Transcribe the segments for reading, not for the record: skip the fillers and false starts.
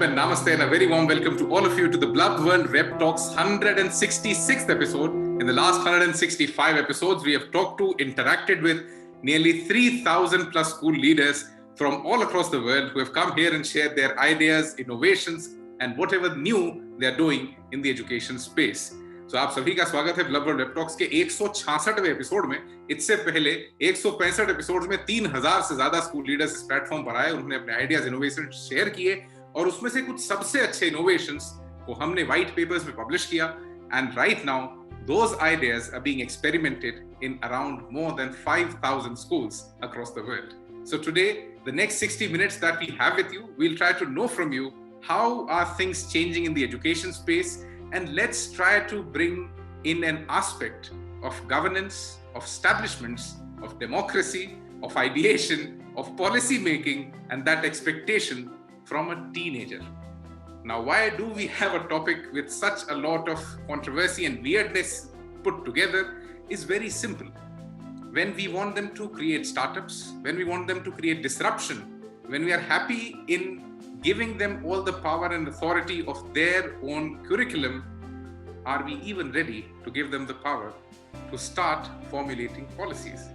gentlemen, namaste and a very warm welcome to all of you to the Blub World Web Talks 166th episode. In the last 165 episodes, we have talked to, interacted with nearly 3,000 plus school leaders from all across the world who have come here and shared their ideas, innovations and whatever new they are doing in the education space. So आप सभी का स्वागत है bulb world web talks के 166वें episode में। इससे पहले 165 episodes में 3,000 से ज्यादा स्कूल लीडर्स इस प्लेटफॉर्म पर आए, उन्होंने अपने आइडियाज इनोवेशन शेयर किए और उसमें से कुछ सबसे अच्छे इनोवेशंस को हमने व्हाइट पेपर्स में पब्लिश किया। And right now those ideas are being experimented in around more than 5,000 schools across the world. So today, the next 60 minutes that we have with you, we'll try to know from you how are things changing in the education space, and let's try to bring in an aspect of governance, of establishments, of democracy, of ideation, of policy making, and that expectation from a teenager. Now, why do we have a topic with such a lot of controversy and weirdness put together is very simple. When we want them to create startups, when we want them to create disruption, when we are happy in giving them all the power and authority of their own curriculum, are we even ready to give them the power to start formulating policies?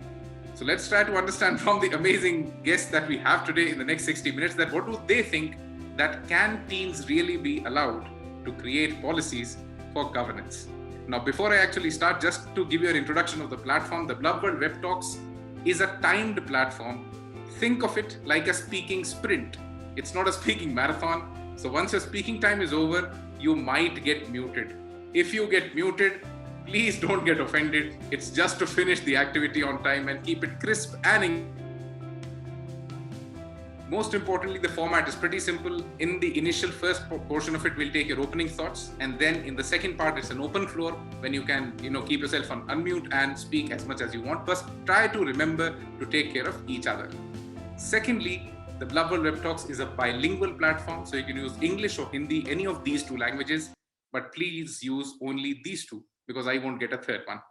So let's try to understand from the amazing guests that we have today in the next 60 minutes that what do they think that can teens really be allowed to create policies for governance. Now, before I actually start, just to give you an introduction of the platform, the Blub World Web Talks is a timed platform. Think of it like a speaking sprint. It's not a speaking marathon. So once your speaking time is over, you might get muted. If you get muted, please don't get offended. It's just to finish the activity on time and keep it crisp and most importantly, the format is pretty simple. In the initial first portion of it, we'll take your opening thoughts. And then in the second part, it's an open floor when you can, keep yourself on unmute and speak as much as you want. But try to remember to take care of each other. Secondly, the Blub World Web Talks is a bilingual platform. So you can use English or Hindi, any of these two languages. But please use only these two because I won't get a third one.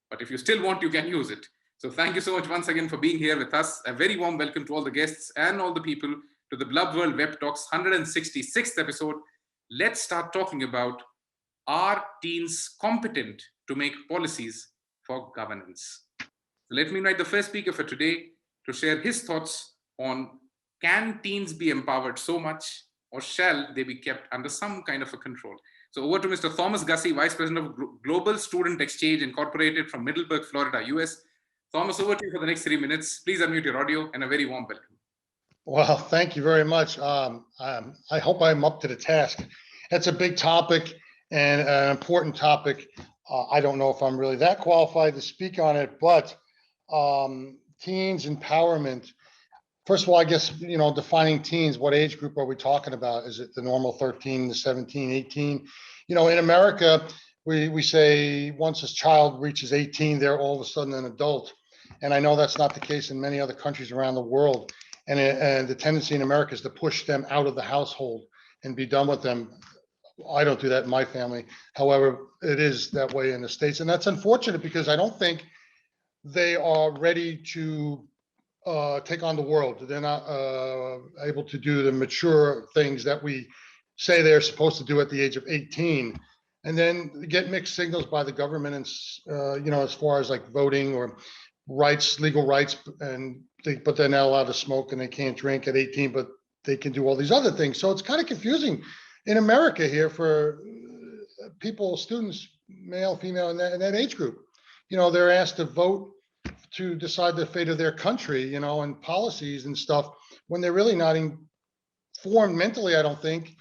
But if you still want, you can use it. So thank you so much once again for being here with us. A very warm welcome to all the guests and all the people to the Blub World Web Talks 166th episode. Let's start talking about, are teens competent to make policies for governance? So let me invite the first speaker for today to share his thoughts on, can teens be empowered so much or shall they be kept under some kind of a control? So over to Mr. Thomas Gussie, Vice President of Global Student Exchange Incorporated from Middleburg, Florida, US. Thomas, over to you for the next 3 minutes. Please unmute your audio and a very warm welcome. Well, thank you very much. I hope I'm up to the task. That's a big topic and an important topic. I don't know if I'm really that qualified to speak on it, but teens empowerment. First of all, I guess, defining teens, what age group are we talking about? Is it the normal 13 to 17, 18? In America, we say once a child reaches 18, they're all of a sudden an adult. And I know that's not the case in many other countries around the world. And the tendency in America is to push them out of the household and be done with them. I don't do that in my family. However, it is that way in the States. And that's unfortunate because I don't think they are ready to take on the world. They're not able to do the mature things that we say they're supposed to do at the age of 18. And then get mixed signals by the government and, as far as like voting or rights, legal rights, but they're not allowed to smoke and they can't drink at 18, but they can do all these other things. So it's kind of confusing in America here for people, students, male, female, in that age group. They're asked to vote to decide the fate of their country, and policies and stuff when they're really not informed mentally, I don't think.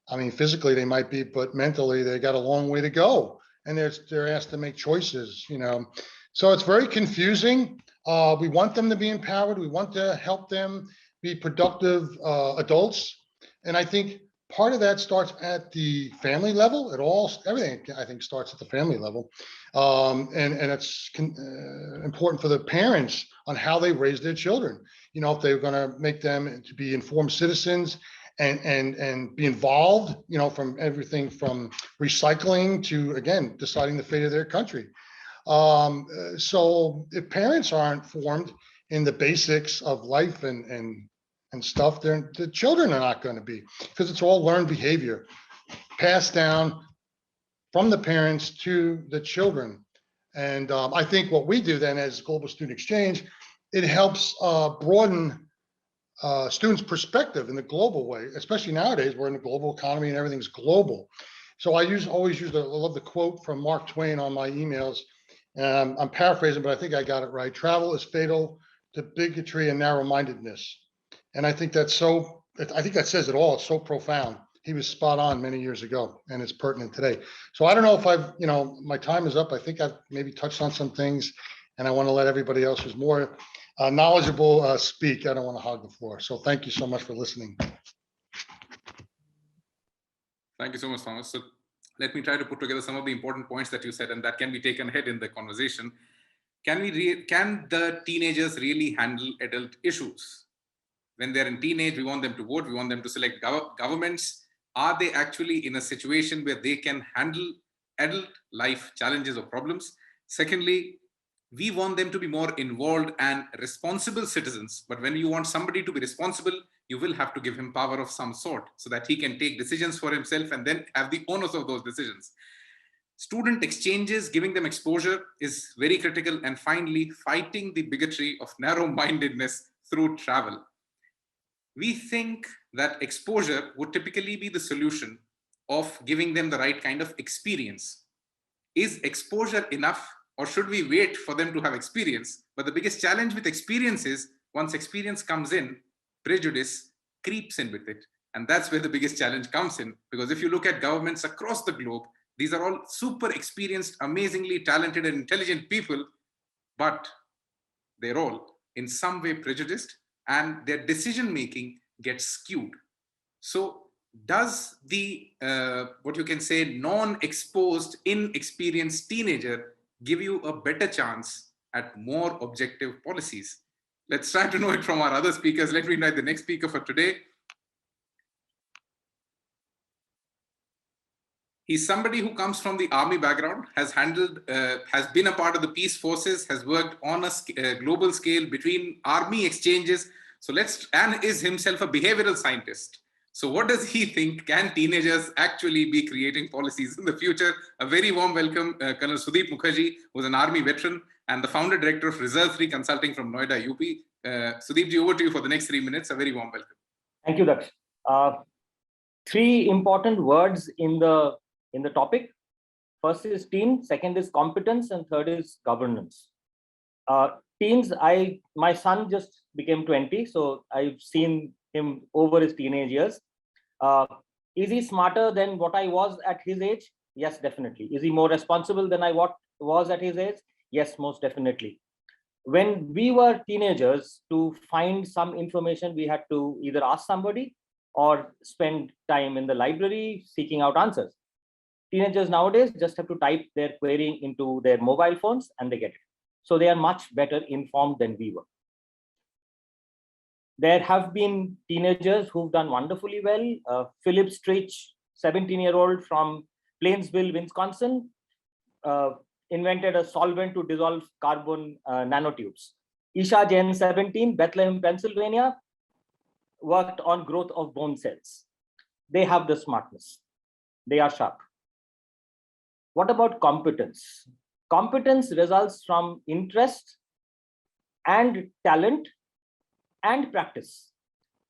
I mean, physically they might be, but mentally they got a long way to go, and they're asked to make choices, So it's very confusing. We want them to be empowered. We want to help them be productive adults, and I think part of that starts at the family level. Everything I think starts at the family level, and it's important for the parents on how they raise their children. If they're going to make them to be informed citizens. And be involved, from everything from recycling to, again, deciding the fate of their country. So if parents aren't formed in the basics of life and and stuff, the children are not going to be, because it's all learned behavior passed down from the parents to the children. And I think what we do then as Global Student Exchange, it helps broaden students' perspective in the global way, especially nowadays, we're in a global economy and everything's global. So I always use I love the quote from Mark Twain on my emails. I'm paraphrasing, but I think I got it right. Travel is fatal to bigotry and narrow-mindedness. And I think that's I think that says it all. It's so profound. He was spot on many years ago, and it's pertinent today. So I don't know if my time is up. I think I've maybe touched on some things, and I want to let everybody else who's more knowledgeable speak. I don't want to hog the floor. So thank you so much for listening. Thank you so much, Thomas. So let me try to put together some of the important points that you said, and that can be taken ahead in the conversation. Can the teenagers really handle adult issues? When they're in teenage, we want them to vote. We want them to select governments. Are they actually in a situation where they can handle adult life challenges or problems? Secondly, we want them to be more involved and responsible citizens. But when you want somebody to be responsible, you will have to give him power of some sort so that he can take decisions for himself and then have the onus of those decisions. Student exchanges, giving them exposure is very critical. And finally, fighting the bigotry of narrow-mindedness through travel. We think that exposure would typically be the solution of giving them the right kind of experience. Is exposure enough, or should we wait for them to have experience? But the biggest challenge with experience is once experience comes in, prejudice creeps in with it. And that's where the biggest challenge comes in. Because if you look at governments across the globe, these are all super experienced, amazingly talented and intelligent people, but they're all in some way prejudiced and their decision-making gets skewed. So does the, what you can say, non-exposed, inexperienced teenager give you a better chance at more objective policies? Let's try to know it from our other speakers. Let me invite the next speaker for today. He's somebody who comes from the army background, has been a part of the peace forces, has worked on a global scale between army exchanges. So and is himself a behavioral scientist. So what does he think? Can teenagers actually be creating policies in the future? A very warm welcome, Colonel Sudeep Mukherjee, who's an army veteran and the founder director of Reserve 3 Consulting from Noida, UP. Sudeep, over to you for the next 3 minutes. A very warm welcome. Thank you, Daksh. Three important words in the topic. First is teen, second is competence, and third is governance. Teens, my son just became 20, so I've seen him over his teenage years. Is he smarter than what I was at his age? Yes, definitely. Is he more responsible than I was at his age? Yes, most definitely. When we were teenagers, to find some information, we had to either ask somebody or spend time in the library seeking out answers. Teenagers nowadays just have to type their query into their mobile phones and they get it. So they are much better informed than we were. There have been teenagers who've done wonderfully well. Philip Stritch, 17-year-old from Plainsville, Wisconsin, invented a solvent to dissolve carbon nanotubes. Isha Jain, 17, Bethlehem, Pennsylvania, worked on growth of bone cells. They have the smartness. They are sharp. What about competence? Competence results from interest and talent and practice.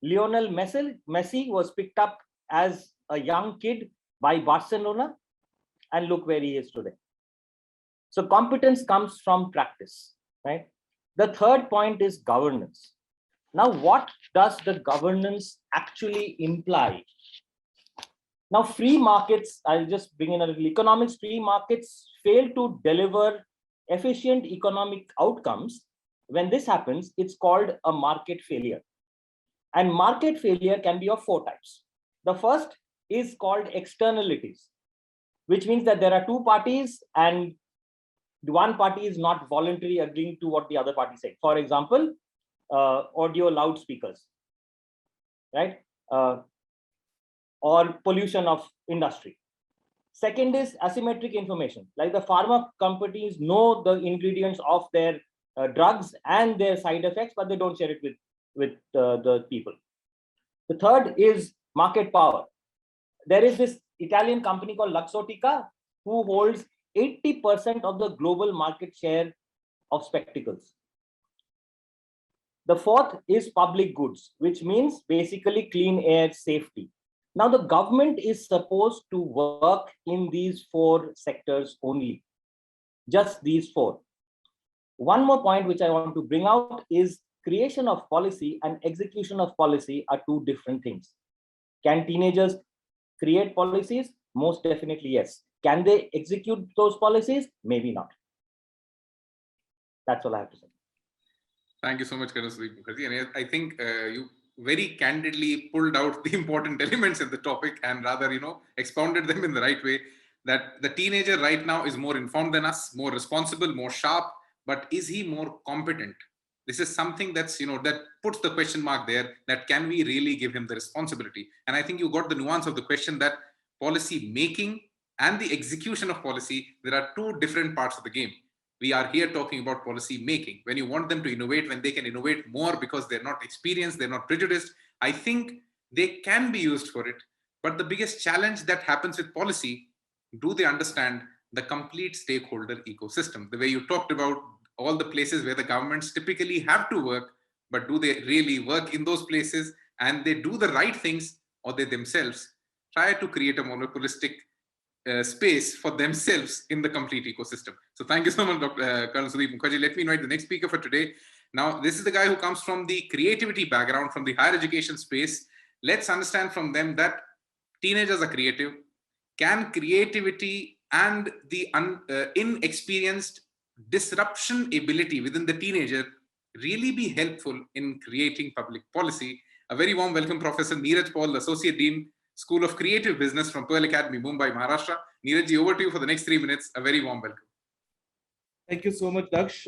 Lionel Messi was picked up as a young kid by Barcelona, and look where he is today. So competence comes from practice, right? The third point is governance. Now, what does the governance actually imply? Now, free markets, I'll just bring in a little economics. Free markets fail to deliver efficient economic outcomes. When this happens, it's called a market failure. And market failure can be of four types. The first is called externalities, which means that there are two parties and the one party is not voluntarily agreeing to what the other party is saying. For example, audio loudspeakers, right? Or pollution of industry. Second is asymmetric information, like the pharma companies know the ingredients of their drugs and their side effects, but they don't share it with the people. The third is market power. There is this Italian company called Luxottica who holds 80% of the global market share of spectacles. The fourth is public goods, which means basically clean air, safety. Now, the government is supposed to work in these four sectors only, just these four. One more point which I want to bring out is creation of policy and execution of policy are two different things. Can teenagers create policies? Most definitely, yes. Can they execute those policies? Maybe not. That's all I have to say. Thank you so much, Colonel Sudeep Mukherjee. And I think you very candidly pulled out the important elements in the topic and rather, expounded them in the right way, that the teenager right now is more informed than us, more responsible, more sharp, but is he more competent? This is something that's, that puts the question mark there, that can we really give him the responsibility? And I think you got the nuance of the question that policy making and the execution of policy, there are two different parts of the game. We are here talking about policy making. When you want them to innovate, when they can innovate more because they're not experienced, they're not prejudiced, I think they can be used for it. But the biggest challenge that happens with policy, do they understand the complete stakeholder ecosystem? The way you talked about all the places where the governments typically have to work, but do they really work in those places and they do the right things, or they themselves try to create a monopolistic space for themselves in the complete ecosystem? So thank you so much, Colonel Sudeep Mukherjee. Let me invite the next speaker for today. Now, this is the guy who comes from the creativity background, from the higher education space. Let's understand from them that teenagers are creative. Can creativity and the inexperienced disruption ability within the teenager really be helpful in creating public policy? A very warm welcome, Professor Neeraj Paul, Associate Dean, School of Creative Business from Pearl Academy, Mumbai, Maharashtra. Neeraj, over to you for the next 3 minutes. A very warm welcome. Thank you so much, Daksh.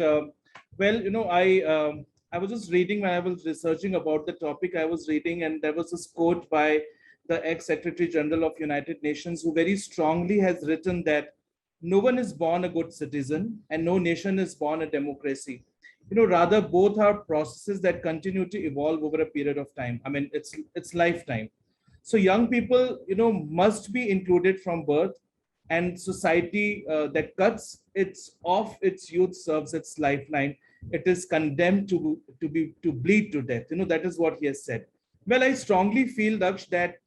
I was just reading when I was researching about the topic I was reading, and there was this quote by the ex-Secretary General of United Nations, who very strongly has written that no one is born a good citizen and no nation is born a democracy. Rather both are processes that continue to evolve over a period of time. I mean, it's lifetime. So young people, must be included from birth, and society that cuts its youth serves its lifeline. It is condemned to bleed to death. That is what he has said. Well, I strongly feel, Daksh, that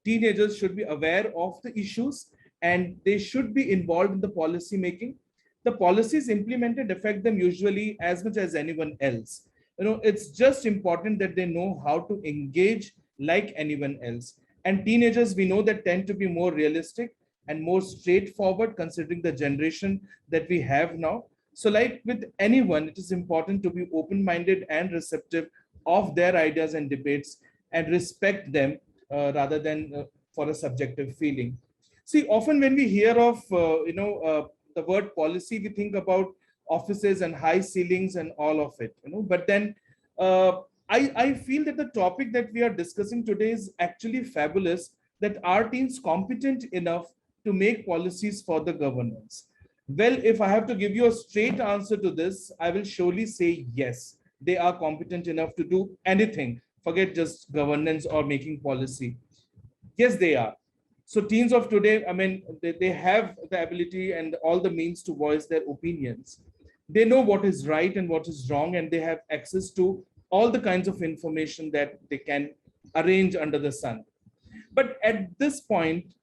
teenagers should be aware of the issues and they should be involved in the policy making. The policies implemented affect them usually as much as anyone else. It's just important that they know how to engage like anyone else. And teenagers, we know, that tend to be more realistic and more straightforward considering the generation that we have now. So like with anyone, it is important to be open-minded and receptive of their ideas and debates and respect them rather than for a subjective feeling. See, often when we hear of, the word policy, we think about offices and high ceilings and all of it, but then I feel that the topic that we are discussing today is actually fabulous, that are teens competent enough to make policies for the governance? Well, if I have to give you a straight answer to this, I will surely say yes. They are competent enough to do anything. Forget just governance or making policy. Yes, they are. So teens of today, I mean, they have the ability and all the means to voice their opinions. They know what is right and what is wrong, and they have access to all the kinds of information that they can arrange under the sun. But at this point,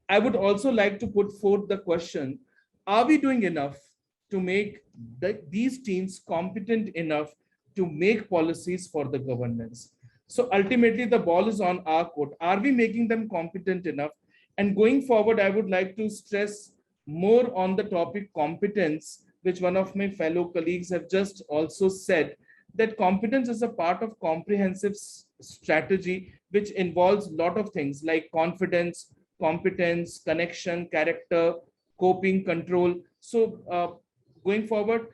I would also like to put forth the question, are we doing enough to make these teens competent enough to make policies for the governance? So ultimately, the ball is on our court. Are we making them competent enough? And going forward, I would like to stress more on the topic competence, which one of my fellow colleagues have just also said, that competence is a part of comprehensive strategy, which involves a lot of things like confidence, competence, connection, character, coping, control. So going forward,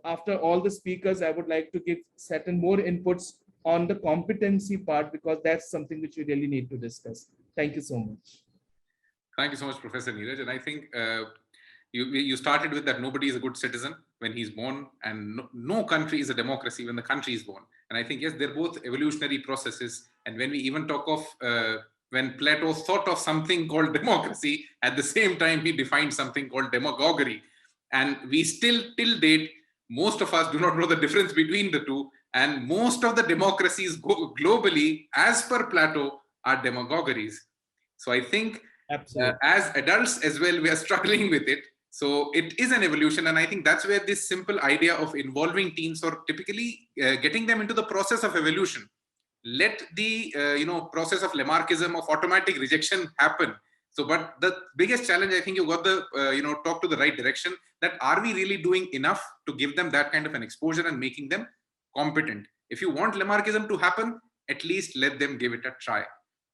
after all the speakers, I would like to give certain more inputs on the competency part, because that's something which we really need to discuss. Thank you so much. Thank you so much, Professor Neeraj. And I think You started with that nobody is a good citizen when he's born, and no country is a democracy when the country is born. And I think, yes, they're both evolutionary processes. And when we even talk of, when Plato thought of something called democracy, at the same time, he defined something called demagoguery. And we still, till date, most of us do not know the difference between the two. And most of the democracies globally, as per Plato, are demagogueries. So I think as adults as well, we are struggling with it. So it is an evolution. And I think that's where this simple idea of involving teens, or typically getting them into the process of evolution, let the process of Lamarckism, of automatic rejection happen. So, but the biggest challenge, I think you got the, talk to the right direction, that are we really doing enough to give them that kind of an exposure and making them competent? If you want Lamarckism to happen, at least let them give it a try.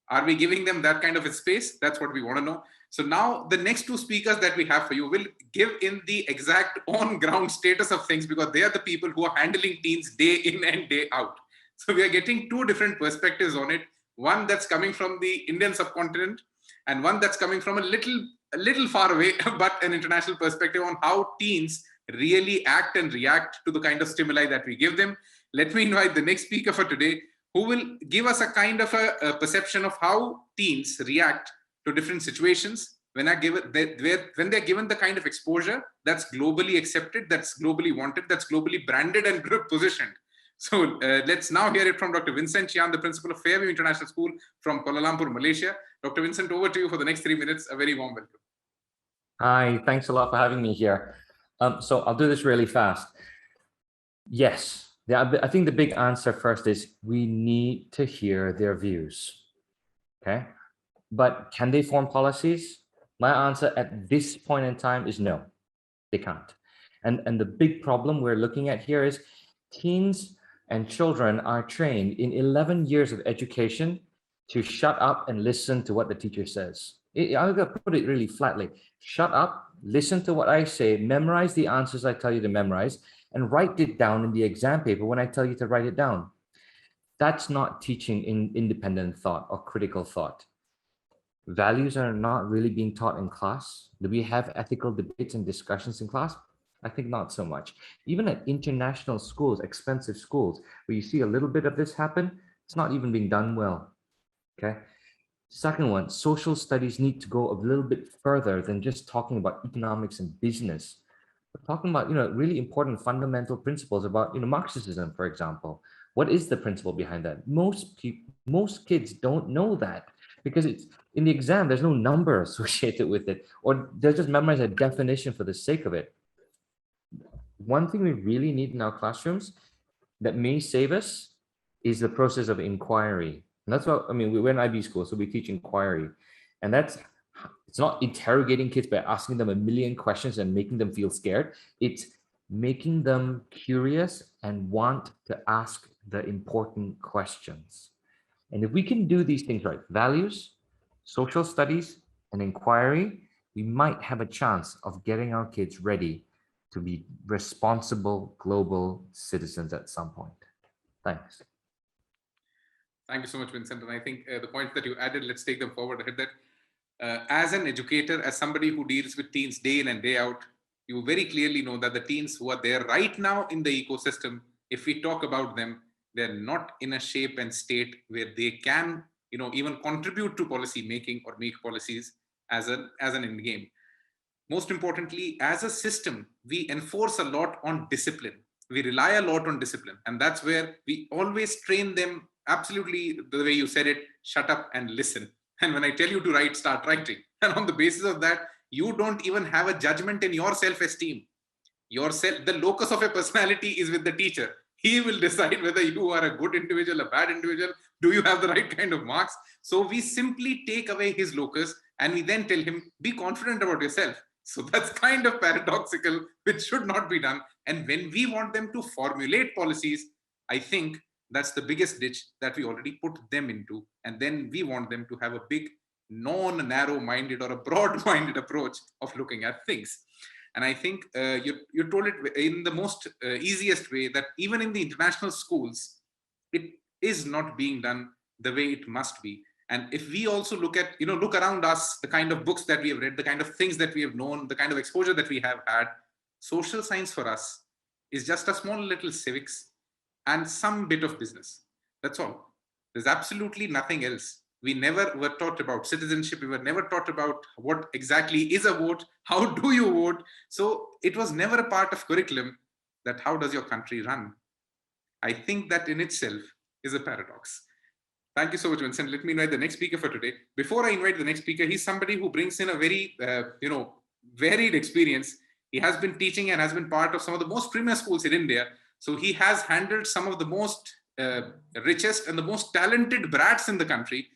Are we giving them that kind of a space? That's what we want to know. So now the next two speakers that we have for you will give in the exact on-ground status of things, because they are the people who are handling teens day in and day out. So we are getting two different perspectives on it. One that's coming from the Indian subcontinent, and one that's coming from a little far away, but an international perspective on how teens really act and react to the kind of stimuli that we give them. Let me invite the next speaker for today, who will give us a kind of a perception of how teens react to different situations when they're given the kind of exposure that's globally accepted, that's globally wanted, that's globally branded and positioned. So let's now hear it from Dr. Vincent Chian, the principal of Fairview International School from Kuala Lumpur, Malaysia. Dr. Vincent, over to you for the next 3 minutes. A very warm welcome. Hi, thanks a lot for having me here. So I'll do this really fast. Yes. I think the big answer first is we need to hear their views, okay? But can they form policies? My answer at this point in time is no, they can't. And the big problem we're looking at here is teens and children are trained in 11 years of education to shut up and listen to what the teacher says. I'm gonna put it really flatly. Shut up, listen to what I say, memorize the answers I tell you to memorize, and write it down in the exam paper when I tell you to write it down. That's not teaching in independent thought or critical thought. Values are not really being taught in class. Do we have ethical debates and discussions in class? I think not so much. Even at international schools, expensive schools, where you see a little bit of this happen, it's not even being done well, okay? Second one, social studies need to go a little bit further than just talking about economics and business. We're talking about, really important fundamental principles about, Marxism, for example. What is the principle behind that? Most kids don't know that, because it's in the exam, there's no number associated with it, or they'll just memorize a definition for the sake of it. One thing we really need in our classrooms that may save us is the process of inquiry. And that's what, we're in IB school, so we teach inquiry. And it's not interrogating kids by asking them a million questions and making them feel scared. It's making them curious and want to ask the important questions. And if we can do these things right, values, social studies, and inquiry, we might have a chance of getting our kids ready to be responsible global citizens at some point. Thanks. Thank you so much, Vincent. And I think the points that you added, let's take them forward ahead. That as an educator, as somebody who deals with teens day in and day out, you very clearly know that the teens who are there right now in the ecosystem, if we talk about them, they're not in a shape and state where they can, even contribute to policy making or make policies as an end game. Most importantly, as a system, we enforce a lot on discipline. We rely a lot on discipline. And that's where we always train them absolutely the way you said it, shut up and listen. And when I tell you to write, start writing. And on the basis of that, you don't even have a judgment in your self-esteem. The locus of a personality is with the teacher. He will decide whether you are a good individual, a bad individual. Do you have the right kind of marks? So we simply take away his locus and we then tell him, be confident about yourself. So that's kind of paradoxical, which should not be done. And when we want them to formulate policies, I think that's the biggest ditch that we already put them into. And then we want them to have a big non-narrow-minded or a broad-minded approach of looking at things. And I think you told it in the most easiest way that even in the international schools, it is not being done the way it must be. And if we also look around us, the kind of books that we have read, the kind of things that we have known, the kind of exposure that we have had, social science for us is just a small little civics and some bit of business. That's all. There's absolutely nothing else. We never were taught about citizenship. We were never taught about what exactly is a vote. How do you vote? So it was never a part of curriculum that how does your country run? I think that in itself is a paradox. Thank you so much, Vincent. Let me invite the next speaker for today. Before I invite the next speaker, he's somebody who brings in a very, varied experience. He has been teaching and has been part of some of the most premier schools in India. So he has handled some of the most richest and the most talented brats in the country.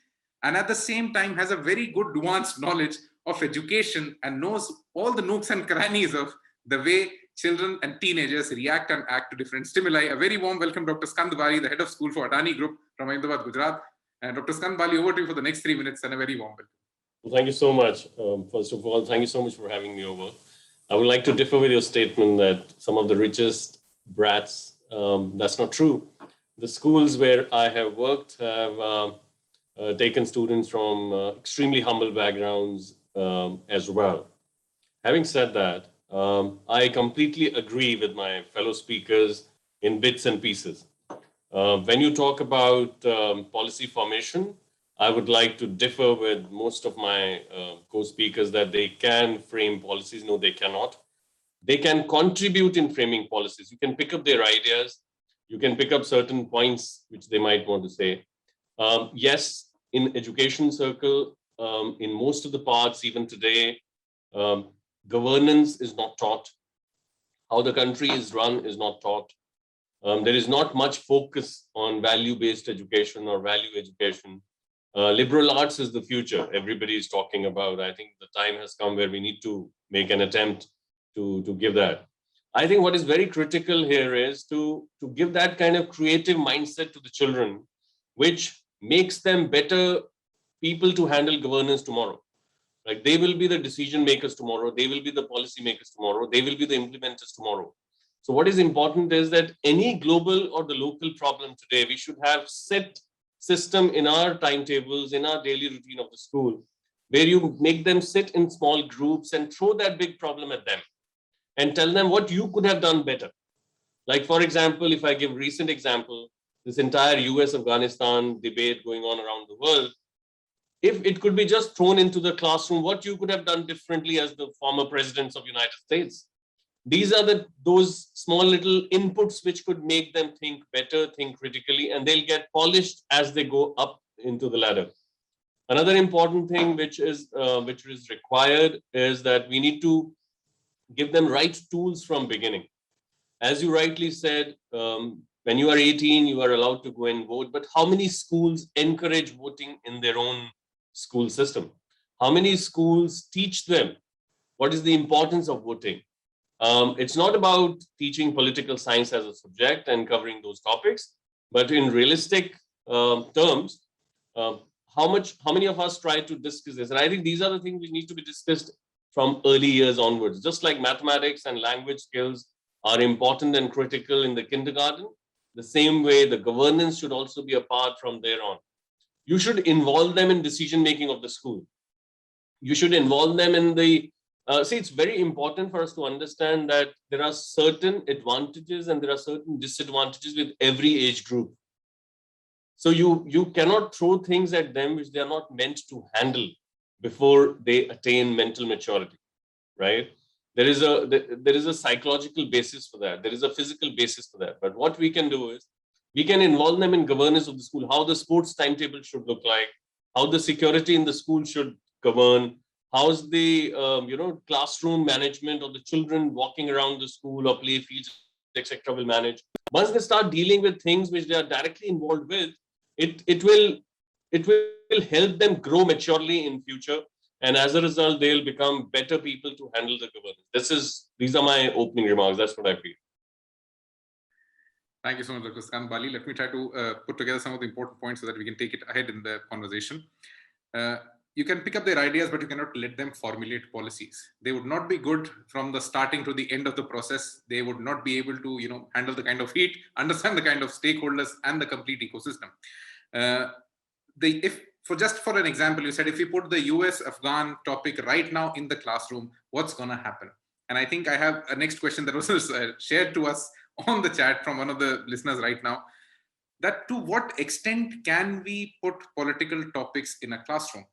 And at the same time has a very good nuanced knowledge of education and knows all the nooks and crannies of the way children and teenagers react and act to different stimuli. A very warm welcome, Dr. Skand Bali, the head of school for Adani Group from Ahmedabad, Gujarat. And Dr. Skand Bali, over to you for the next 3 minutes and a very warm welcome. Well, thank you so much. First of all, thank you so much for having me over. I would like to differ with your statement that some of the richest brats, that's not true. The schools where I have worked have taken students from extremely humble backgrounds as well. Having said that, I completely agree with my fellow speakers in bits and pieces. When you talk about policy formation, I would like to differ with most of my co-speakers that they can frame policies. No, they cannot. They can contribute in framing policies. You can pick up their ideas. You can pick up certain points which they might want to say. Yes, in education circle, in most of the parts, even today, governance is not taught. How the country is run is not taught. There is not much focus on value-based education or value education. Liberal arts is the future everybody is talking about. I think the time has come where we need to make an attempt to give that. I think what is very critical here is to give that kind of creative mindset to the children, which makes them better people to handle governance tomorrow. Like they will be the decision makers tomorrow. They will be the policy makers tomorrow. They will be the implementers tomorrow. So what is important is that any global or the local problem today, we should have set system in our timetables, in our daily routine of the school, where you make them sit in small groups and throw that big problem at them and tell them what you could have done better. Like, for example, if I give recent example, this entire US-Afghanistan debate going on around the world, if it could be just thrown into the classroom, what you could have done differently as the former presidents of United States. These are those small little inputs which could make them think better, think critically, and they'll get polished as they go up into the ladder. Another important thing which is required is that we need to give them right tools from beginning. As you rightly said, when you are 18, you are allowed to go and vote, but how many schools encourage voting in their own school system? How many schools teach them what is the importance of voting? It's not about teaching political science as a subject and covering those topics, but in realistic terms, how many of us try to discuss this? And I think these are the things which need to be discussed from early years onwards. Just like mathematics and language skills are important and critical in the kindergarten, the same way the governance should also be a part from there on. You should involve them in decision-making of the school. You should involve them in the, see, it's very important for us to understand that there are certain advantages and there are certain disadvantages with every age group. So you cannot throw things at them which they are not meant to handle before they attain mental maturity, right? There is a psychological basis for that. There is a physical basis for that. But what we can do is we can involve them in governance of the school, how the sports timetable should look like, how the security in the school should govern, how's the classroom management of the children walking around the school or play fields, etc. will manage. Once they start dealing with things which they are directly involved with, it will help them grow maturely in future. And as a result, they'll become better people to handle the governance. These are my opening remarks. That's what I feel. Thank you so much, Dr. Skand Bali. Let me try to put together some of the important points so that we can take it ahead in the conversation. You can pick up their ideas, but you cannot let them formulate policies. They would not be good from the starting to the end of the process. They would not be able to, handle the kind of heat, understand the kind of stakeholders and the complete ecosystem. for an example, you said if we put the US-Afghan topic right now in the classroom, what's going to happen? And I think I have a next question that was shared to us on the chat from one of the listeners right now, that to what extent can we put political topics in a classroom?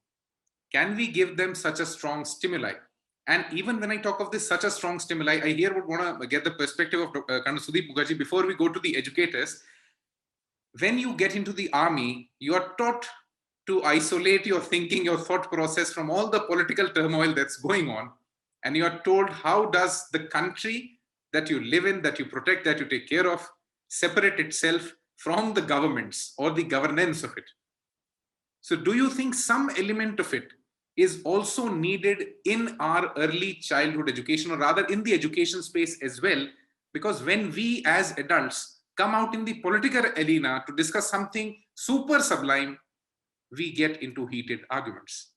Can we give them such a strong stimuli? And even when I talk of this, such a strong stimuli, I here would want to get the perspective of Colonel Sudeep Mukherjee before we go to the educators. When you get into the army, you are taught to isolate your thinking, your thought process from all the political turmoil that's going on. And you are told, how does the country that you live in, that you protect, that you take care of, separate itself from the governments or the governance of it? So do you think some element of it is also needed in our early childhood education, or rather in the education space as well? Because when we as adults come out in the political arena to discuss something super sublime, we get into heated arguments.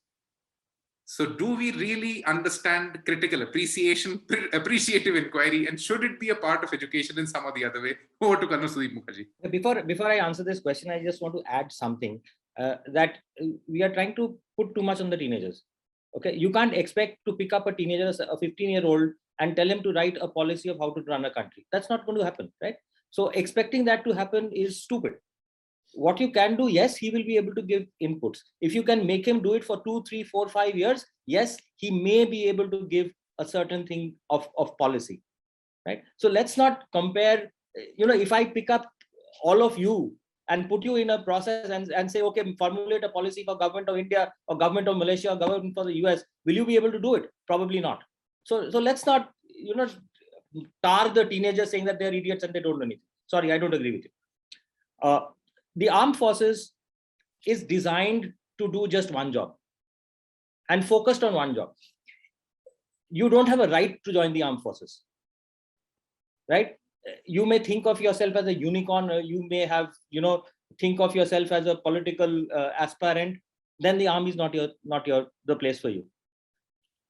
So do we really understand critical appreciation, appreciative inquiry, and should it be a part of education in some or the other way? Over to Colonel Sudeep Mukherjee. Before I answer this question, I just want to add something that we are trying to put too much on the teenagers. Okay, you can't expect to pick up a teenager, a 15-year-old, and tell him to write a policy of how to run a country. That's not going to happen, right? So expecting that to happen is stupid. What you can do, yes, he will be able to give inputs. If you can make him do it for 2, 3, 4, 5 years, yes, he may be able to give a certain thing of policy, right? So let's not compare, if I pick up all of you and put you in a process and say, okay, formulate a policy for government of India or government of Malaysia or government for the US, will you be able to do it? Probably not. So let's not, tar the teenagers saying that they're idiots and they don't know anything. Sorry, I don't agree with you. The armed forces is designed to do just one job and focused on one job. You don't have a right to join the armed forces, right? You may think of yourself as a unicorn, or you may have, think of yourself as a political aspirant. Then the army is not the place for you.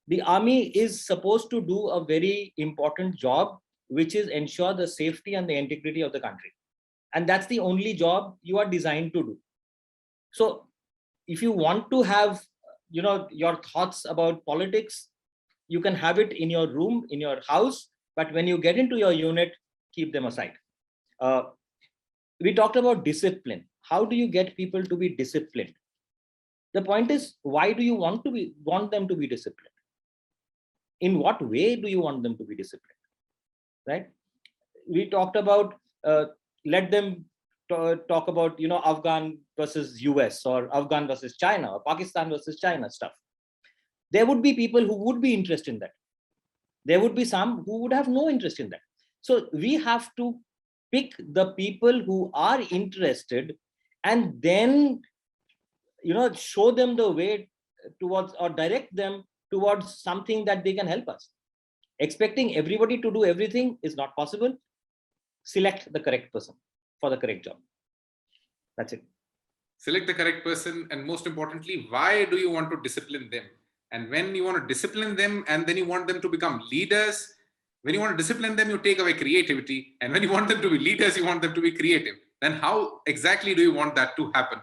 The army is supposed to do a very important job, which is ensure the safety and the integrity of the country. And that's the only job you are designed to do. So if you want to have, your thoughts about politics, you can have it in your room, in your house, but when you get into your unit, keep them aside. We talked about discipline. How do you get people to be disciplined? The point is, why do you want them to be disciplined? In what way do you want them to be disciplined, right? We talked about, let them talk about, Afghan versus US or Afghan versus China or Pakistan versus China stuff. There would be people who would be interested in that. There would be some who would have no interest in that. So we have to pick the people who are interested and then, show them the way towards, or direct them towards something that they can help us. Expecting everybody to do everything is not possible. Select the correct person for the correct job. That's it. Select the correct person, and most importantly, why do you want to discipline them? And when you want to discipline them and then you want them to become leaders, when you want to discipline them, you take away creativity. And when you want them to be leaders, you want them to be creative. Then how exactly do you want that to happen?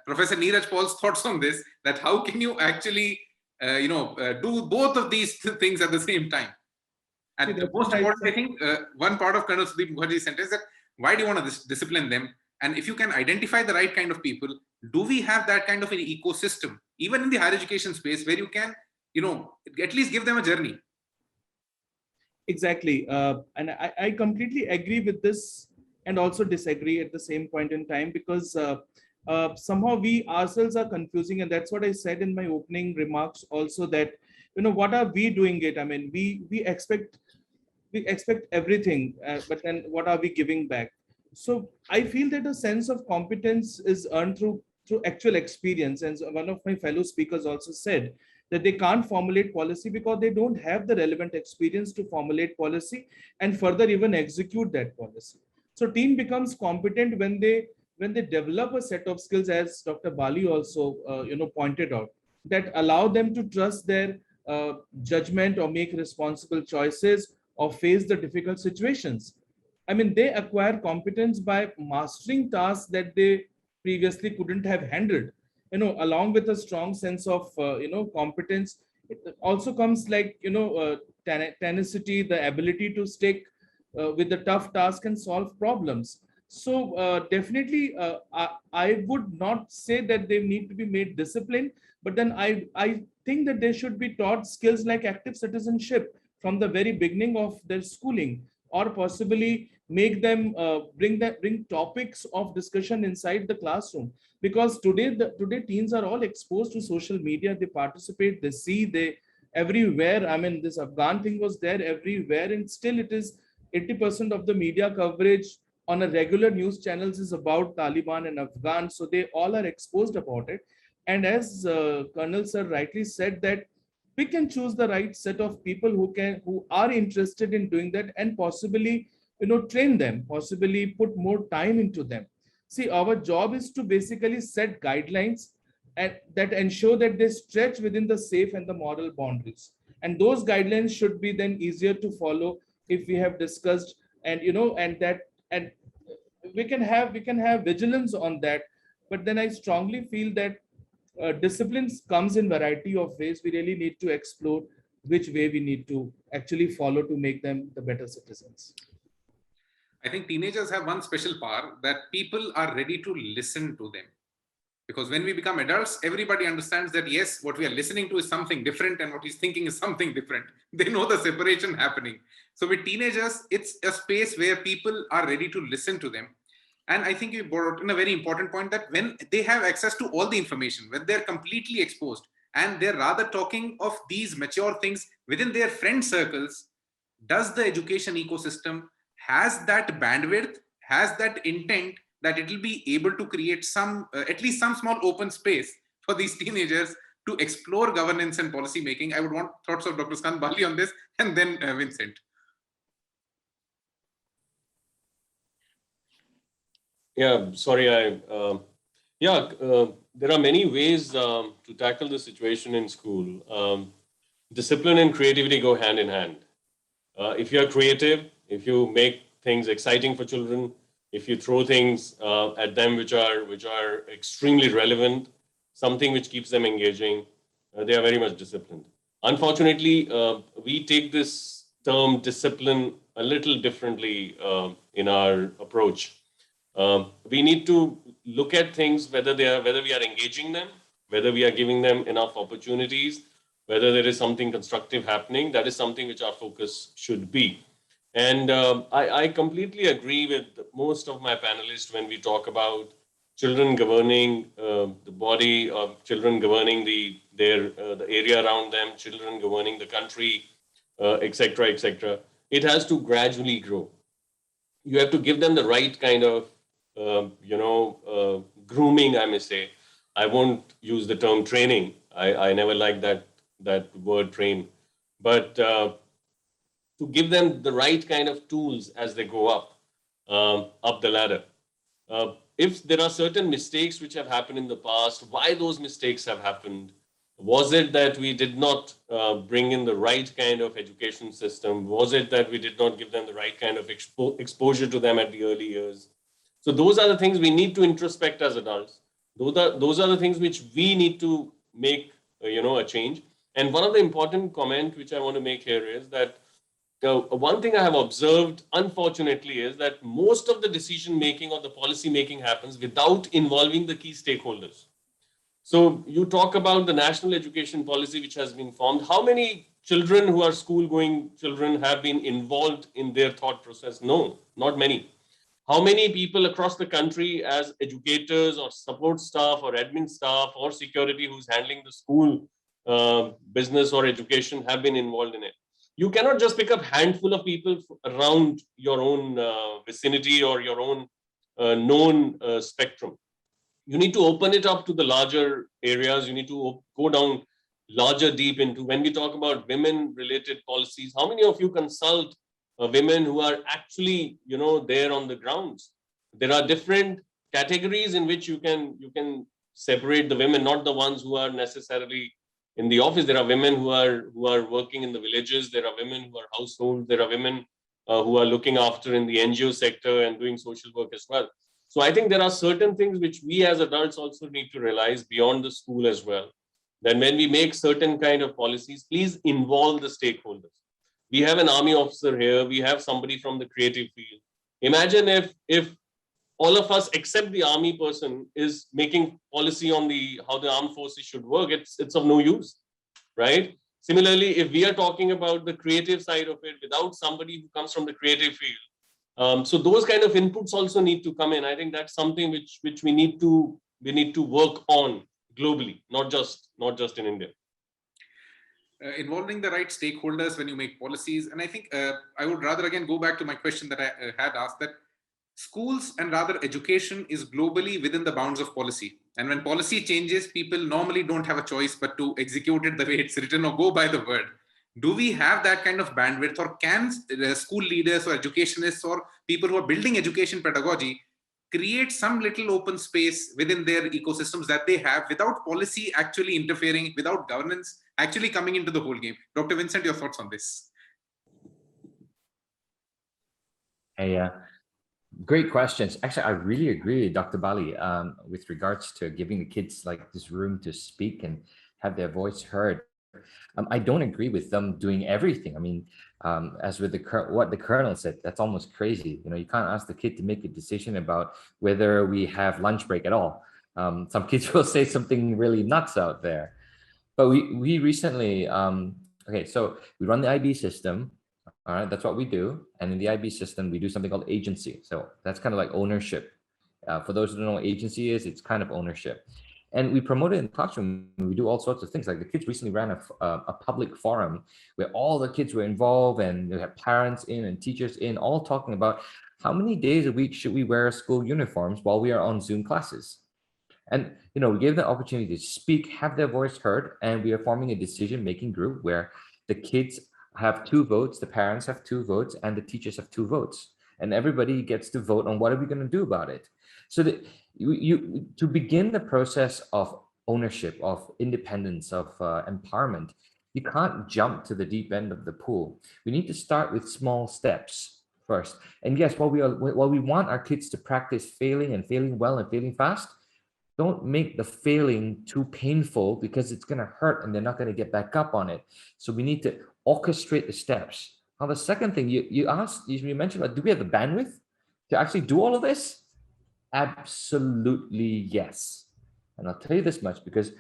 Professor Neeraj Paul's thoughts on this, that how can you actually, do both of these things at the same time? And the most important, I think, one part of Colonel Sudeep Mukherjee's sentence, that why do you want to discipline them? And if you can identify the right kind of people, do we have that kind of an ecosystem, even in the higher education space, where you can, at least give them a journey? Exactly. And I completely agree with this and also disagree at the same point in time, because somehow we ourselves are confusing. And that's what I said in my opening remarks also, that, what are we doing it? I mean, we expect everything, but then what are we giving back? So I feel that a sense of competence is earned through actual experience. And one of my fellow speakers also said that they can't formulate policy because they don't have the relevant experience to formulate policy and further even execute that policy. So team becomes competent when they develop a set of skills, as Dr. Bali also pointed out, that allow them to trust their judgment or make responsible choices or face the difficult situations. I mean, they acquire competence by mastering tasks that they previously couldn't have handled. along with a strong sense of, competence, it also comes like, tenacity, the ability to stick with the tough task and solve problems. So definitely, I would not say that they need to be made disciplined, but then I think that they should be taught skills like active citizenship from the very beginning of their schooling, or possibly make them bring topics of discussion inside the classroom, because today teens are all exposed to social media. They participate, they see, they everywhere. I mean, this Afghan thing was there everywhere, and still it is 80% of the media coverage on a regular news channels is about Taliban and Afghan. So they all are exposed about it. And as Colonel Sir rightly said, that we can choose the right set of people who are interested in doing that, and possibly, train them, possibly put more time into them. See, our job is to basically set guidelines and that ensure that they stretch within the safe and the moral boundaries. And those guidelines should be then easier to follow if we have discussed, and and we can have vigilance on that. But then I strongly feel that disciplines comes in variety of ways. We really need to explore which way we need to actually follow to make them the better citizens. I think teenagers have one special power, that people are ready to listen to them. Because when we become adults, everybody understands that, yes, what we are listening to is something different and what he's thinking is something different. They know the separation happening. So with teenagers, it's a space where people are ready to listen to them. And I think you brought in a very important point, that when they have access to all the information, when they're completely exposed, and they're rather talking of these mature things within their friend circles, does the education ecosystem has that bandwidth, has that intent, that it will be able to create some, at least some small open space for these teenagers to explore governance and policy making? I would want thoughts of Dr. Skand Bali on this, and then Vincent. Yeah, sorry, there are many ways to tackle the situation in school. Discipline and creativity go hand in hand. If you're creative, if you make things exciting for children, if you throw things at them which are extremely relevant, something which keeps them engaging, they are very much disciplined. Unfortunately, we take this term discipline a little differently in our approach. We need to look at things whether we are engaging them, whether we are giving them enough opportunities, whether there is something constructive happening. That is something which our focus should be. And I completely agree with most of my panelists when we talk about children governing the body, children governing the area around them, children governing the country, etc., etc. It has to gradually grow. You have to give them the right kind of grooming, I may say. I won't use the term training. I never like that word train, but to give them the right kind of tools as they go up the ladder. If there are certain mistakes which have happened in the past, why those mistakes have happened? Was it that we did not bring in the right kind of education system? Was it that we did not give them the right kind of exposure to them at the early years? So those are the things we need to introspect as adults. Those are the things which we need to make a change. And one of the important comment which I want to make here is that one thing I have observed, unfortunately, is that most of the decision making or the policy making happens without involving the key stakeholders. So you talk about the national education policy which has been formed. How many children who are school-going children have been involved in their thought process? No, not many. How many people across the country as educators or support staff or admin staff or security who's handling the school business or education have been involved in it? You cannot just pick up handful of people around your own vicinity or your own known spectrum. You need to open it up to the larger areas. You need to go down larger deep into, when we talk about women related policies, how many of you consult women who are actually there on the grounds? There are different categories in which you can separate the women, not the ones who are necessarily in the office. There are women who are working in the villages. There are women who are households. There are women who are looking after in the NGO sector and doing social work as well. So I think there are certain things which we as adults also need to realize beyond the school as well. Then when we make certain kind of policies, please involve the stakeholders. We have an army officer here. We have somebody from the creative field. Imagine if all of us except the army person is making policy on how the armed forces should work. It's of no use, right? Similarly, if we are talking about the creative side of it without somebody who comes from the creative field, so those kind of inputs also need to come in. I think that's something which we need to work on globally, not just in India. Involving the right stakeholders when you make policies. And I think I would rather again go back to my question that I had asked, that schools and rather education is globally within the bounds of policy. And when policy changes, people normally don't have a choice but to execute it the way it's written or go by the word. Do we have that kind of bandwidth, or can school leaders or educationists or people who are building education pedagogy create some little open space within their ecosystems that they have without policy actually interfering, without governance actually coming into the whole game? Dr. Vincent, your thoughts on this? Hey, great questions. Actually, I really agree with Dr. Bali with regards to giving the kids like this room to speak and have their voice heard. I don't agree with them doing everything. I mean, as with what the colonel said, that's almost crazy. You know, you can't ask the kid to make a decision about whether we have lunch break at all. Some kids will say something really nuts out there. But we recently, okay, so we run the IB system. All right, that's what we do. And in the IB system, we do something called agency. So that's kind of like ownership. For those who don't know what agency is, it's kind of ownership. And we promote it in the classroom. We do all sorts of things. Like the kids recently ran a public forum where all the kids were involved, and we had parents in and teachers in, all talking about how many days a week should we wear school uniforms while we are on Zoom classes. And, you know, we gave them the opportunity to speak, have their voice heard, and we are forming a decision-making group where the kids have 2 votes, the parents have 2 votes, and the teachers have 2 votes. And everybody gets to vote on what are we going to do about it. So that you to begin the process of ownership, of independence, of empowerment, you can't jump to the deep end of the pool. We need to start with small steps first. And yes, while we want our kids to practice failing and failing well and failing fast, don't make the failing too painful, because it's going to hurt and they're not going to get back up on it. So we need to orchestrate the steps. Now, the second thing you mentioned about, do we have the bandwidth to actually do all of this? Absolutely yes. And I'll tell you this much, because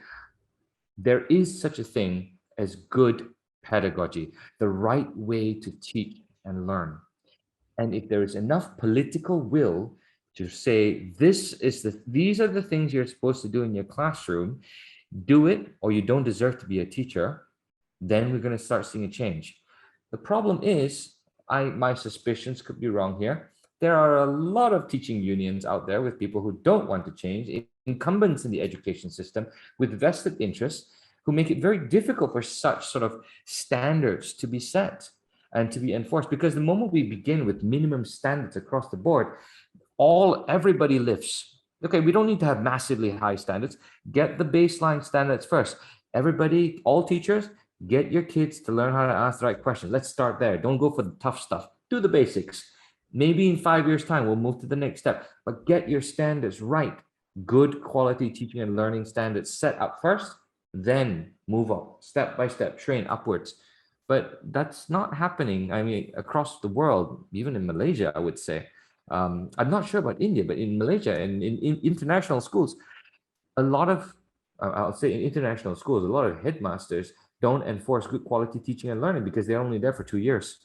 there is such a thing as good pedagogy, the right way to teach and learn. And if there is enough political will to say, these are the things you're supposed to do in your classroom, do it or you don't deserve to be a teacher, then we're going to start seeing a change. The problem is, my suspicions could be wrong here, there are a lot of teaching unions out there with people who don't want to change, incumbents in the education system with vested interests, who make it very difficult for such sort of standards to be set and to be enforced. Because the moment we begin with minimum standards across the board, everybody lifts. Okay, we don't need to have massively high standards. Get the baseline standards first. Everybody, all teachers, get your kids to learn how to ask the right questions. Let's start there. Don't go for the tough stuff. Do the basics. Maybe in 5 years' time, we'll move to the next step. But get your standards right. Good quality teaching and learning standards set up first, then move up step by step, train upwards. But that's not happening. I mean, across the world, even in Malaysia, I would say. I'm not sure about India, but in Malaysia and in international schools, a lot of, I'll say in international schools, a lot of headmasters don't enforce good quality teaching and learning because they're only there for 2 years.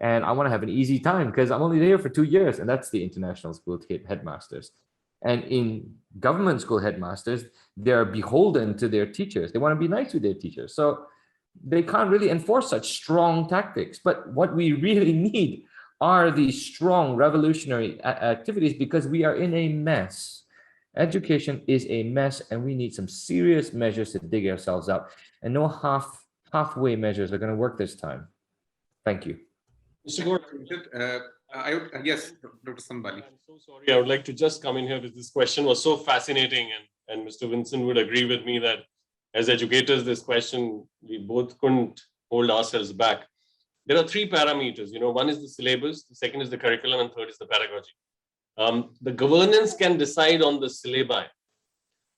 And I want to have an easy time because I'm only there for 2 years, and that's the international school headmasters. And in government school headmasters, they're beholden to their teachers. They want to be nice with their teachers. So they can't really enforce such strong tactics. But what we really need are these strong revolutionary activities, because we are in a mess. Education is a mess, and we need some serious measures to dig ourselves out. And no halfway measures are going to work this time. Thank you. Mr. Gordon, yes, Dr. Sambali. I'm so sorry. I would like to just come in here because this question was so fascinating, and Mr. Vincent would agree with me that as educators, this question, we both couldn't hold ourselves back. There are 3 parameters. One is the syllabus, the second is the curriculum, and third is the pedagogy. The governance can decide on the syllabi.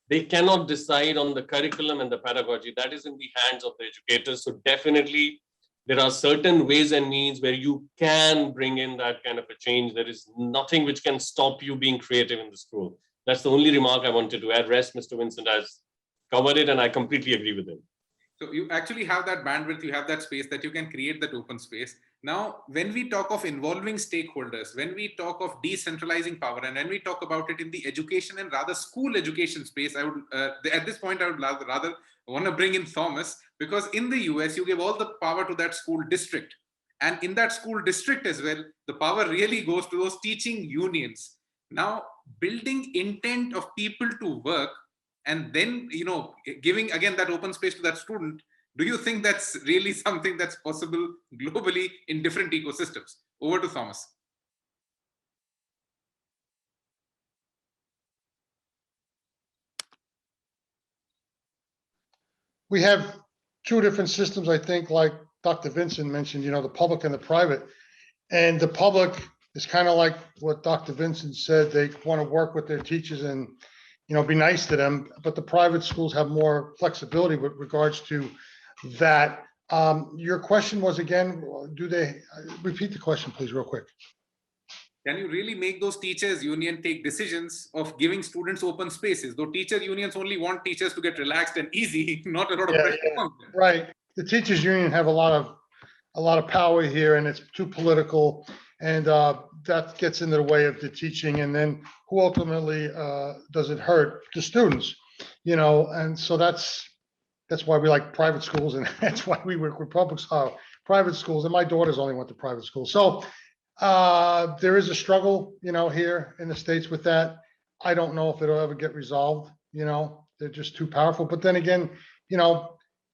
They cannot decide on the curriculum and the pedagogy. That is in the hands of the educators. So definitely there are certain ways and means where you can bring in that kind of a change. There is nothing which can stop you being creative in the school. That's the only remark I wanted to add. Rest, Mr. Vincent has covered it, and I completely agree with him. So you actually have that bandwidth, you have that space that you can create that open space. Now, when we talk of involving stakeholders, when we talk of decentralizing power, and when we talk about it in the education and rather school education space, I would, at this point, I would rather want to bring in Thomas, because in the US, you give all the power to that school district. And in that school district as well, the power really goes to those teaching unions. Now, building intent of people to work, and then, giving again that open space to that student, do you think that's really something that's possible globally in different ecosystems? Over to Thomas. We have two different systems, I think, like Dr. Vincent mentioned, the public and the private. And the public is kind of like what Dr. Vincent said. They want to work with their teachers and be nice to them, but the private schools have more flexibility with regards to that. Your question was, again, do they repeat the question, please, real quick? Can you really make those teachers union take decisions of giving students open spaces? Though teacher unions only want teachers to get relaxed and easy, not a lot of pressure. Yeah. Right. The teachers union have a lot of power here, and it's too political, and that gets into the way of the teaching. And then who ultimately does it hurt? The students, and so that's why we like private schools, and that's why we work with private schools. And my daughters only went to private school. So there is a struggle, here in the States with that. I don't know if it'll ever get resolved. They're just too powerful. But then again, you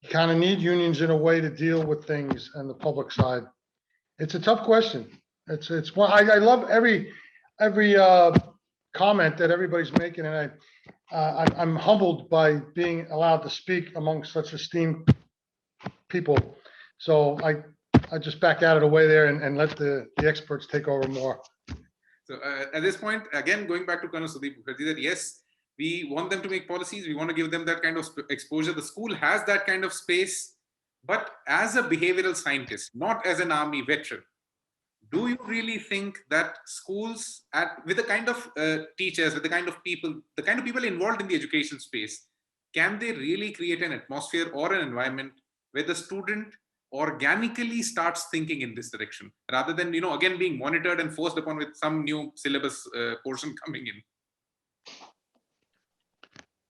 kind of need unions in a way to deal with things on the public side. It's a tough question. It's one I love every comment that everybody's making, and I'm humbled by being allowed to speak among such esteemed people. So I just back out of the way there and let the experts take over more. So at this point, again, going back to Colonel Sudeep Mukherjee, that yes, we want them to make policies. We want to give them that kind of exposure. The school has that kind of space, but as a behavioral scientist, not as an army veteran, do you really think that schools, with the kind of teachers, with the kind of people involved in the education space, can they really create an atmosphere or an environment where the student organically starts thinking in this direction, rather than, again, being monitored and forced upon with some new syllabus portion coming in?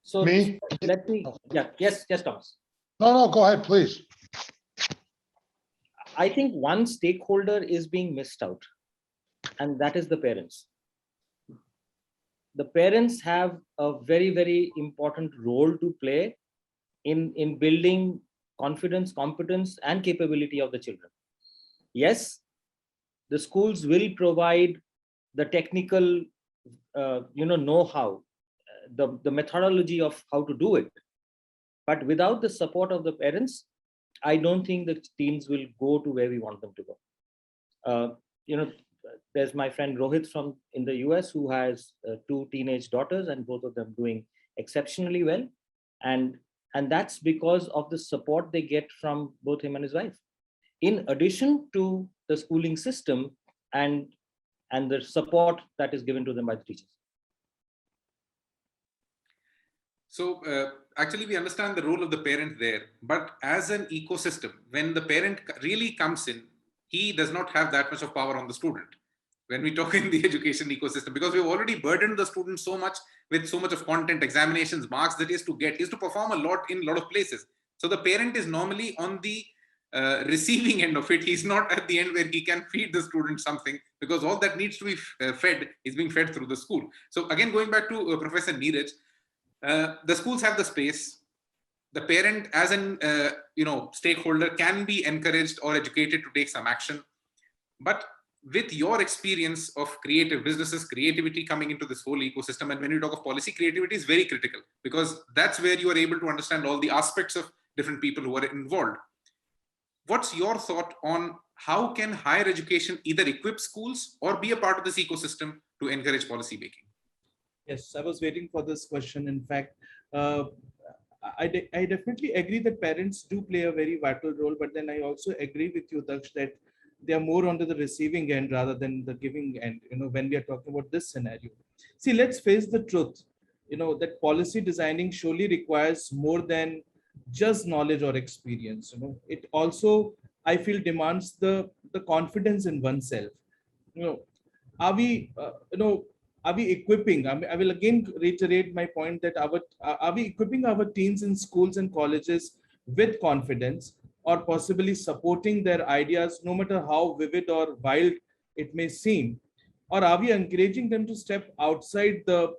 So Me? Yes, Thomas. No, go ahead, please. I think one stakeholder is being missed out, and that is the parents. The parents have a very, very important role to play in building confidence, competence, and capability of the children. Yes, the schools will provide the technical, know-how, the methodology of how to do it. But without the support of the parents, I don't think the teams will go to where we want them to go. There's my friend Rohit in the US who has 2 teenage daughters, and both of them doing exceptionally well. And that's because of the support they get from both him and his wife, in addition to the schooling system and the support that is given to them by the teachers. So actually, we understand the role of the parent there, but as an ecosystem, when the parent really comes in, he does not have that much of power on the student. When we talk in the education ecosystem, because we've already burdened the student so much with so much of content, examinations, marks that he has to perform a lot in a lot of places. So the parent is normally on the receiving end of it. He's not at the end where he can feed the student something, because all that needs to be fed is being fed through the school. So again, going back to Professor Neeraj, the schools have the space. The parent, as an stakeholder, can be encouraged or educated to take some action. But with your experience of creative businesses, creativity coming into this whole ecosystem, and when you talk of policy, creativity is very critical, because that's where you are able to understand all the aspects of different people who are involved. What's your thought on how can higher education either equip schools or be a part of this ecosystem to encourage policy making? Yes, I was waiting for this question. In fact, I definitely agree that parents do play a very vital role, but then I also agree with you, Daksh, that they are more onto the receiving end rather than the giving end, when we are talking about this scenario. See, let's face the truth, that policy designing surely requires more than just knowledge or experience. It also, I feel, demands the confidence in oneself. You know, are we, are we equipping? I will again reiterate my point that are we equipping our teens in schools and colleges with confidence, or possibly supporting their ideas, no matter how vivid or wild it may seem? Or are we encouraging them to step outside the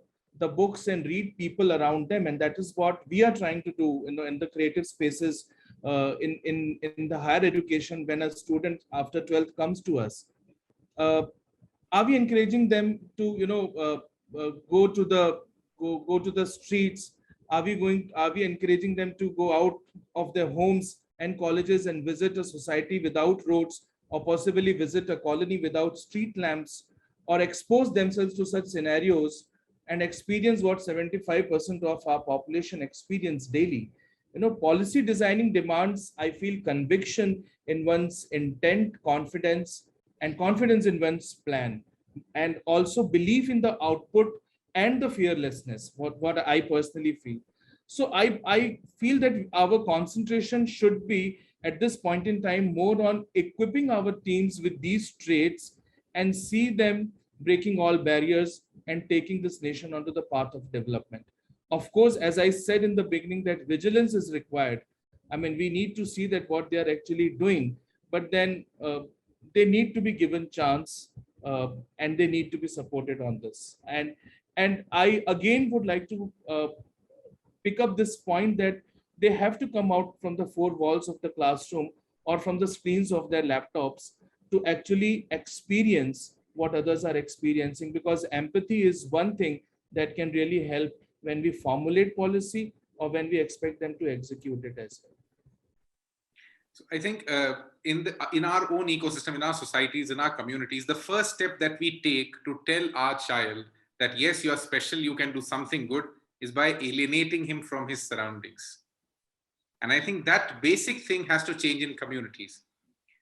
books and read people around them? And that is what we are trying to do, in the creative spaces, in the higher education, when a student after 12th comes to us. Are we encouraging them to go to the streets? Are we encouraging them to go out of their homes and colleges and visit a society without roads, or possibly visit a colony without street lamps, or expose themselves to such scenarios and experience what 75% of our population experience daily? Policy designing demands, I feel, conviction in one's intent, confidence in one's plan, and also belief in the output and the fearlessness, what I personally feel. So I feel that our concentration should be, at this point in time, more on equipping our teams with these traits and see them breaking all barriers and taking this nation onto the path of development. Of course, as I said in the beginning, that vigilance is required. I mean, we need to see that what they are actually doing, but then they need to be given chance, and they need to be supported on this. And I again would like to pick up this point that they have to come out from the four walls of the classroom or from the screens of their laptops to actually experience what others are experiencing, because empathy is one thing that can really help when we formulate policy or when we expect them to execute it as well. So I think in our own ecosystem, in our societies, in our communities, the first step that we take to tell our child that yes, you are special, you can do something good, is by alienating him from his surroundings. And I think that basic thing has to change in communities.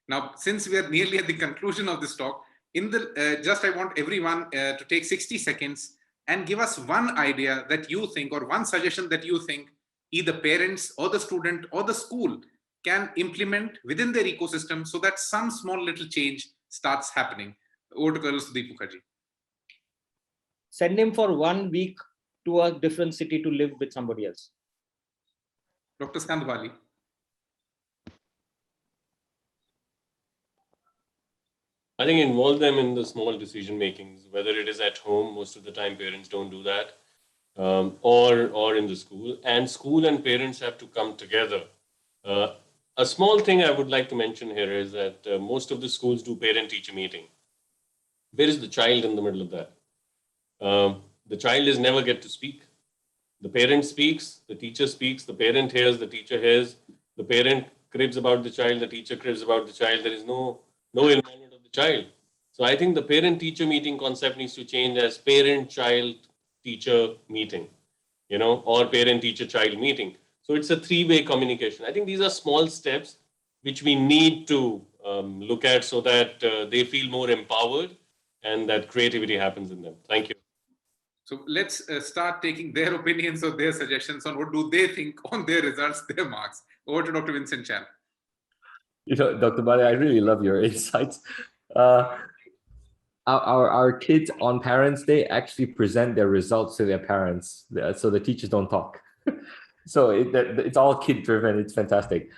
Now, since we are nearly at the conclusion of this talk, I want everyone to take 60 seconds and give us one idea that you think, or one suggestion that you think either parents or the student or the school can implement within their ecosystem so that some small little change starts happening. Over to Colonel Sudeep Mukherjee. Send him for 1 week to a different city to live with somebody else. Dr. Skandwali. I think involve them in the small decision makings, whether it is at home, most of the time parents don't do that, or in the school. And school and parents have to come together. A small thing I would like to mention here is that most of the schools do parent-teacher meeting. Where is the child in the middle of that? The child is never get to speak. The parent speaks, the teacher speaks, the parent hears, the teacher hears, the parent cribs about the child, the teacher cribs about the child. There is no involvement of the child. So I think the parent-teacher meeting concept needs to change as parent-child-teacher meeting, or parent-teacher-child meeting. So it's a three-way communication. I think these are small steps which we need to look at so that they feel more empowered and that creativity happens in them. Thank you. So let's start taking their opinions or their suggestions on what do they think on their results, their marks. Over to Dr. Vincent Chan. Dr. Bali, I really love your insights. Our kids on Parents' Day actually present their results to their parents, so the teachers don't talk. So it's all kid driven. It's fantastic.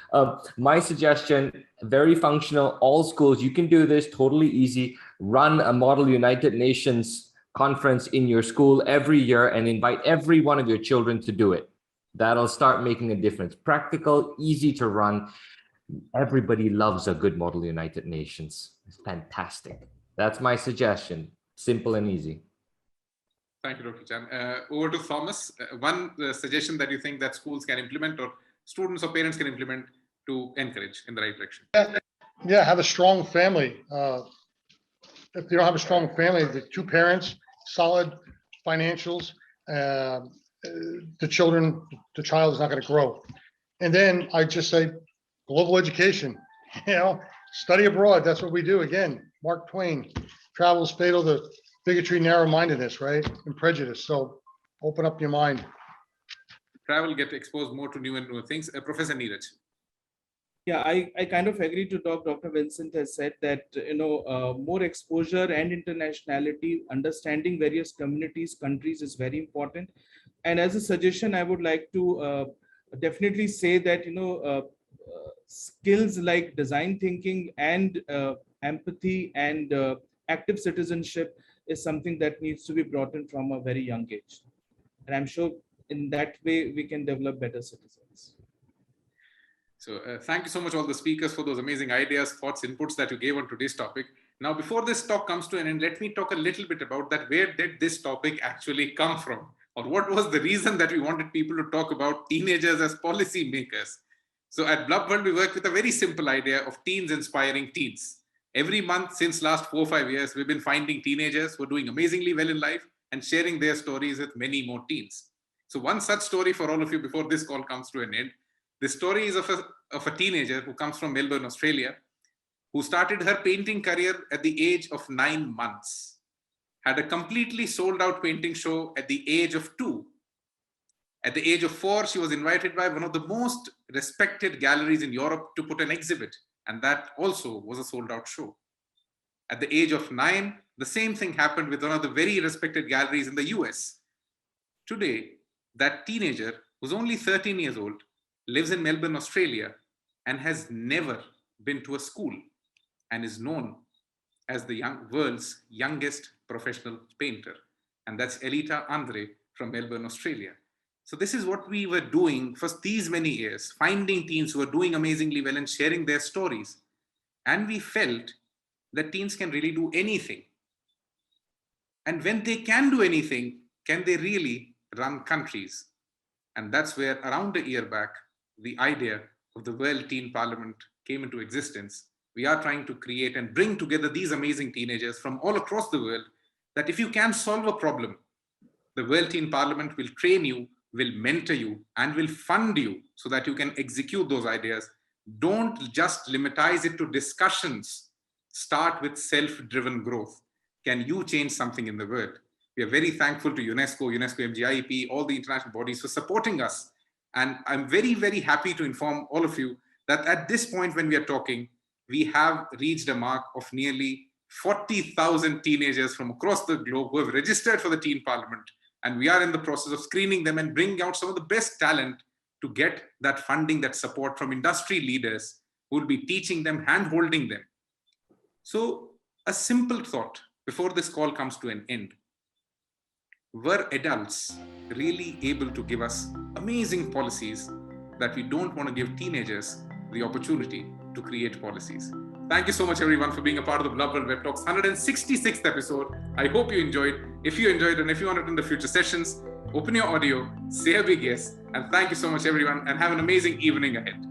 My suggestion, very functional, all schools, you can do this totally easy. Run a Model United Nations conference in your school every year and invite every one of your children to do it. That'll start making a difference. Practical, easy to run. Everybody loves a good Model United Nations. It's fantastic. That's my suggestion. Simple and easy. Thank you, Dr. Chan. Over to Thomas. One suggestion that you think that schools can implement or students or parents can implement to encourage in the right direction. Yeah, have a strong family. If you don't have a strong family, the two parents solid financials, the child is not going to grow. And then I just say global education, study abroad. That's what we do. Again, Mark Twain, travel is fatal to bigotry, narrow-mindedness, right? And prejudice. So open up your mind. Travel, get exposed more to new and newer things. Professor Neeraj. Yeah, I kind of agree to talk. Dr. Vincent has said that, more exposure and internationality, understanding various communities, countries is very important. And as a suggestion, I would like to definitely say that, skills like design thinking and empathy and active citizenship is something that needs to be brought in from a very young age. And I'm sure in that way, we can develop better citizens. So thank you so much, all the speakers, for those amazing ideas, thoughts, inputs that you gave on today's topic. Now, before this talk comes to an end, let me talk a little bit about that. Where did this topic actually come from? Or what was the reason that we wanted people to talk about teenagers as policy makers? So at Blub World, we work with a very simple idea of teens inspiring teens. Every month since last 4 or 5 years, we've been finding teenagers who are doing amazingly well in life and sharing their stories with many more teens. So one such story for all of you before this call comes to an end. The story is of a teenager who comes from Melbourne, Australia, who started her painting career at the age of 9 months, had a completely sold out painting show at the age of 2. At the age of 4, she was invited by one of the most respected galleries in Europe to put an exhibit, and that also was a sold out show. At the age of 9, the same thing happened with one of the very respected galleries in the US. Today, that teenager, who's only 13 years old, lives in Melbourne, Australia, and has never been to a school and is known as the world's youngest professional painter. And that's Elita Andre from Melbourne, Australia. So this is what we were doing for these many years, finding teens who are doing amazingly well and sharing their stories. And we felt that teens can really do anything. And when they can do anything, can they really run countries? And that's where around a year back, the idea of the World Teen Parliament came into existence. We are trying to create and bring together these amazing teenagers from all across the world, that if you can solve a problem, the World Teen Parliament will train you, will mentor you, and will fund you so that you can execute those ideas. Don't just limitize it to discussions. Start with self-driven growth. Can you change something in the world? We are very thankful to UNESCO MGIEP, all the international bodies for supporting us. And I'm very, very happy to inform all of you that at this point when we are talking, we have reached a mark of nearly 40,000 teenagers from across the globe who have registered for the Teen Parliament. And we are in the process of screening them and bringing out some of the best talent to get that funding, that support from industry leaders who will be teaching them, hand-holding them. So a simple thought before this call comes to an end. Were adults really able to give us amazing policies that we don't want to give teenagers the opportunity to create policies? Thank you so much, everyone, for being a part of the Blub World Web Talks 166th episode. I hope you enjoyed. If you enjoyed and if you want to attend the future sessions, open your audio, say a big yes, and thank you so much, everyone, and have an amazing evening ahead.